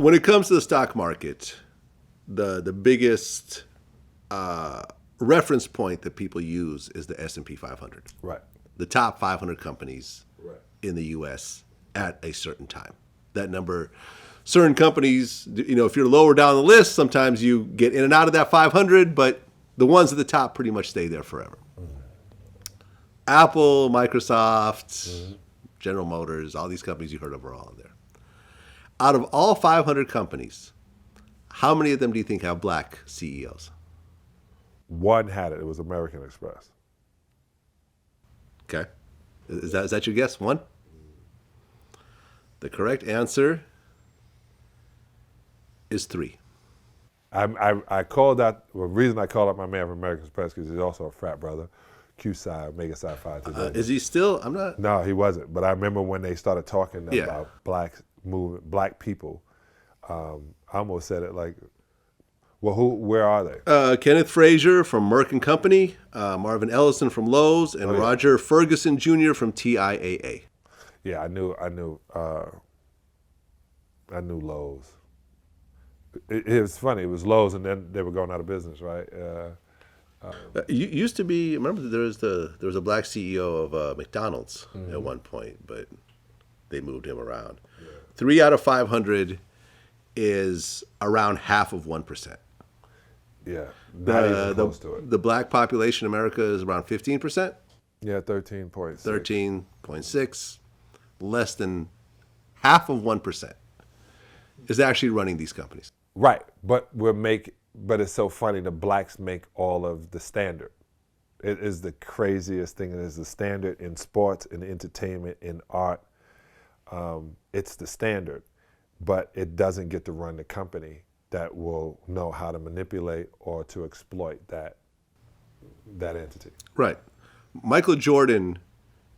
When it comes to the stock market, the biggest reference point that people use is the S&P 500. Right. The top 500 companies Right. in the U.S. at a certain time. That number, certain companies, if you're lower down the list, sometimes you get in and out of that 500, but the ones at the top pretty much stay there forever. Apple, Microsoft, General Motors, all these companies you heard of are all in there. Out of all 500 companies, how many of them do you think have black CEOs? One had it. It was American Express. Okay. Is that your guess? One? The correct answer is 3. I called out, the reason I called out my man from American Express because he's also a frat brother, Q-Side, Mega Sci Fi today. Is he still? I'm not. No, he wasn't. But I remember when they started talking Yeah. about black people, I almost said it like, well, where are they? Kenneth Frazier from Merck and Company, Marvin Ellison from Lowe's, and Roger Ferguson Jr. from TIAA. Yeah, I knew Lowe's. It was funny. It was Lowe's, and then they were going out of business, right? Used to be. Remember, there was a black CEO of McDonald's at one point, but they moved him around. Yeah. 3 out of 500 is around half of 1%. Yeah, not even close to it. The black population in America is around 15%. Yeah, 13.6. 13.6. Less than half of 1% is actually running these companies. Right, but it's so funny. The blacks make all of the standard. It is the craziest thing. It is the standard in sports, in entertainment, in art. It's the standard, but it doesn't get to run the company that will know how to manipulate or to exploit that entity. Right. Michael Jordan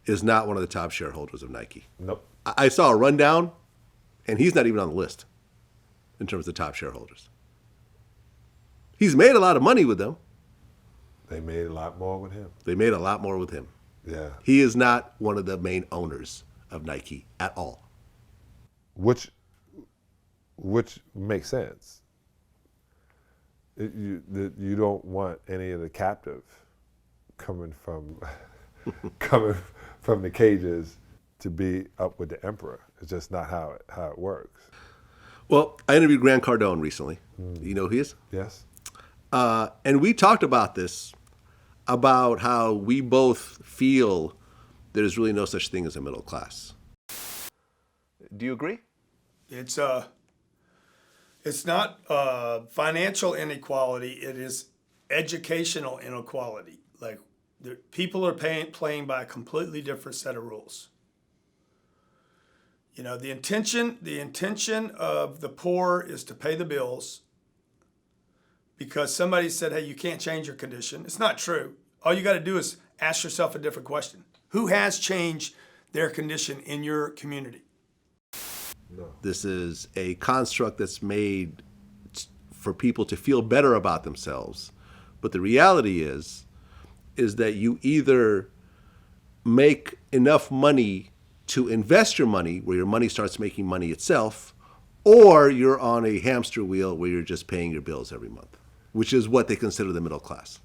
is not one of the top shareholders of Nike. Nope. I saw a rundown, and he's not even on the list in terms of top shareholders. He's made a lot of money with them. They made a lot more with him. They made a lot more with him. Yeah. He is not one of the main owners of Nike at all. Which makes sense. You don't want any of the captive coming from the cages to be up with the emperor. It's just not how it works. Well, I interviewed Grant Cardone recently. You know who he is? Yes. And we talked about this, about how we both feel there's really no such thing as a middle class. Do you agree? It's not financial inequality. It is educational inequality. Like people are playing by a completely different set of rules. The intention of the poor is to pay the bills because somebody said, hey, you can't change your condition. It's not true. All you got to do is ask yourself a different question. Who has changed their condition in your community? No. This is a construct that's made for people to feel better about themselves. But the reality is that you either make enough money to invest your money, where your money starts making money itself, or you're on a hamster wheel where you're just paying your bills every month, which is what they consider the middle class.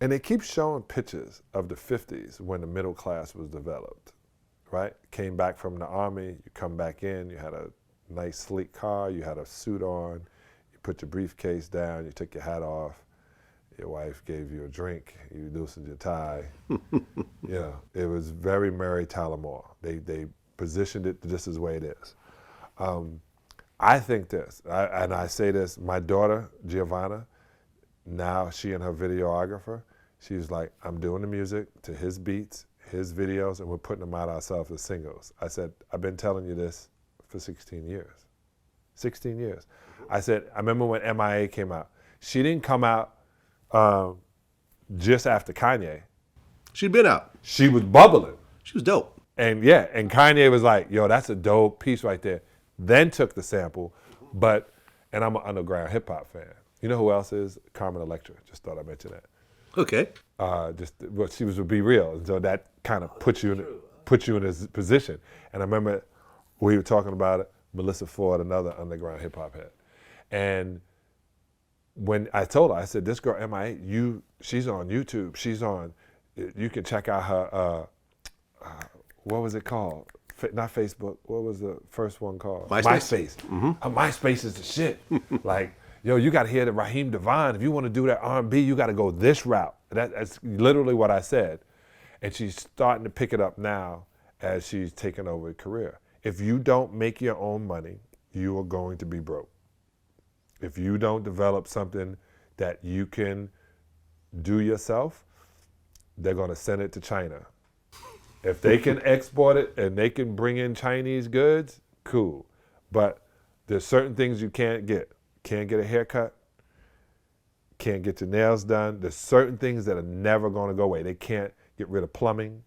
And they keep showing pictures of the 50s when the middle class was developed, right? Came back from the army, you come back in, you had a nice sleek car, you had a suit on, you put your briefcase down, you took your hat off, your wife gave you a drink, you loosened your tie. It was very Mary Tyler Moore. They positioned it just as the way it is. I think this, and I say this, my daughter, Giovanna, now she and her videographer, she's like, I'm doing the music to his beats, his videos, and we're putting them out ourselves as singles. I said, I've been telling you this for 16 years. 16 years. I said, I remember when MIA came out. She didn't come out just after Kanye. She'd been out. She was bubbling. She was dope. And Kanye was like, yo, that's a dope piece right there. Then took the sample, and I'm an underground hip hop fan. You know who else is? Carmen Electra. Just thought I'd mention that. Okay. She was Be Real, and so that kind of puts you in this position. And I remember we were talking about it. Melissa Ford, another underground hip hop head. And when I told her, I said, this girl, MIA, she's on YouTube. You can check out her, what was it called? Not Facebook. What was the first one called? MySpace. Her MySpace is the shit. Like, yo, you got to hear the Raheem Devine. If you want to do that R&B, you got to go this route. That's literally what I said. And she's starting to pick it up now as she's taking over a career. If you don't make your own money, you are going to be broke. If you don't develop something that you can do yourself, they're going to send it to China. If they can export it and they can bring in Chinese goods, cool. But there's certain things you can't get. Can't get a haircut. Can't get your nails done. There's certain things that are never going to go away. They can't get rid of plumbing.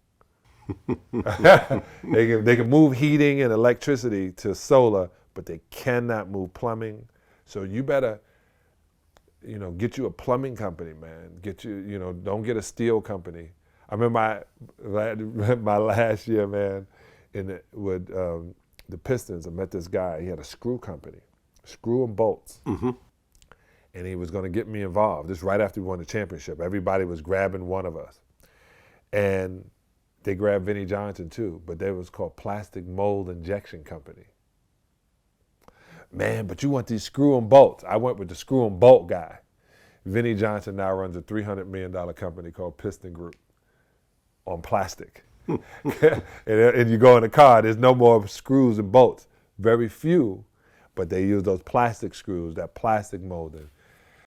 They can move heating and electricity to solar, but they cannot move plumbing. So you better, get you a plumbing company, man. Don't get a steel company. I remember my last year, man, with the Pistons. I met this guy. He had a screw company, screw and bolts. Mm-hmm. And he was going to get me involved. This right after we won the championship. Everybody was grabbing one of us. And they grabbed Vinnie Johnson too, but they was called Plastic Mold Injection Company. Man, but you want these screw and bolts. I went with the screw and bolt guy. Vinnie Johnson now runs a $300 million company called Piston Group on plastic. and you go in the car, there's no more screws and bolts. Very few, but they use those plastic screws, that plastic molding.